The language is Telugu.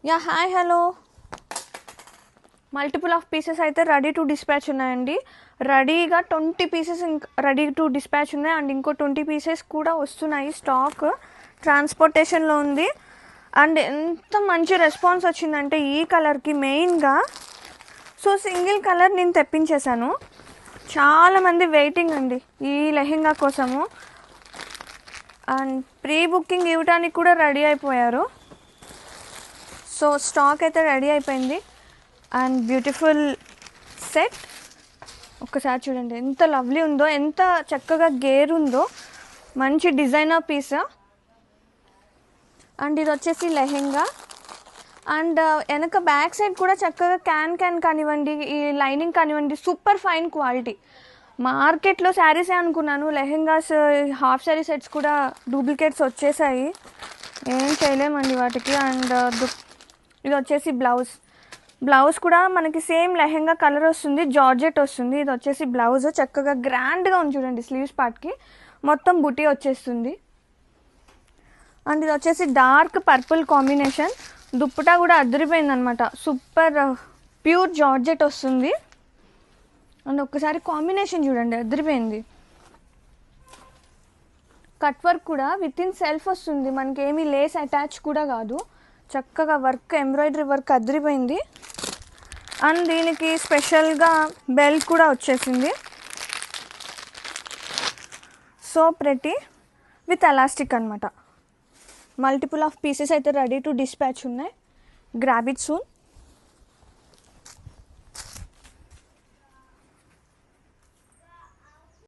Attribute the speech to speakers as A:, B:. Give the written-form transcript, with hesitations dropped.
A: Yeah hi hello multiple of pieces అయితే రెడీ టు డిస్పాచ్ ఉన్నాయండి. రెడీగా 20 పీసెస్ రెడీ టు డిస్పాచ్ ఉన్నాయి. అండ్ ఇంకో 20 పీసెస్ కూడా వస్తున్నాయి. స్టాక్ ట్రాన్స్పోర్టేషన్లో ఉంది. అండ్ ఎంత మంచి రెస్పాన్స్ వచ్చిందంటే ఈ కలర్కి మెయిన్గా. సో సింగిల్ కలర్ నేను తెప్పించేశాను. చాలామంది వెయిటింగ్ అండి ఈ లెహెంగా కోసము. అండ్ ప్రీ బుకింగ్ ఇవ్వడానికి కూడా రెడీ అయిపోయారు. సో స్టాక్ అయితే రెడీ అయిపోయింది. అండ్ బ్యూటిఫుల్ సెట్ ఒక్కసారి చూడండి ఎంత లవ్లీ ఉందో, ఎంత చక్కగా గేర్ ఉందో, మంచి డిజైనర్ పీస్. అండ్ ఇది వచ్చేసి లెహెంగా. అండ్ వెనక బ్యాక్ సైడ్ కూడా చక్కగా క్యాన్ కానివ్వండి, ఈ లైనింగ్ కానివ్వండి, సూపర్ ఫైన్ క్వాలిటీ. మార్కెట్లో శారీసే అనుకున్నాను, లెహెంగాస్ హాఫ్ శారీ సెట్స్ కూడా డూప్లికేట్స్ వచ్చేసాయి. ఏం చేయలేమండి వాటికి. అండ్ ఇది వచ్చేసి బ్లౌజ్ కూడా మనకి సేమ్ లెహెంగా కలర్ వస్తుంది, జార్జెట్ వస్తుంది. ఇది వచ్చేసి బ్లౌజ్ చక్కగా గ్రాండ్గా ఉంది చూడండి. స్లీవ్స్ పార్ట్కి మొత్తం బుటీ వచ్చేస్తుంది. అండ్ ఇది వచ్చేసి డార్క్ పర్పుల్ కాంబినేషన్. దుప్పటా కూడా అదిరిపోయింది అనమాట. సూపర్ ప్యూర్ జార్జెట్ వస్తుంది. అండ్ ఒక్కసారి కాంబినేషన్ చూడండి, అదిరిపోయింది. కట్ వర్క్ కూడా విత్ ఇన్ సెల్ఫ్ వస్తుంది, మనకి ఏమీ లేస్ అటాచ్ కూడా కాదు. చక్కగా వర్క్, ఎంబ్రాయిడరీ వర్క్ అదిరిపోయింది. అండ్ దీనికి స్పెషల్గా బెల్ట్ కూడా వచ్చేసింది. సో ప్రెటీ విత్ ఎలాస్టిక్ అనమాట. మల్టిపుల్ ఆఫ్ పీసెస్ అయితే రెడీ టు డిస్పాచ్ ఉన్నాయి. Grab it soon.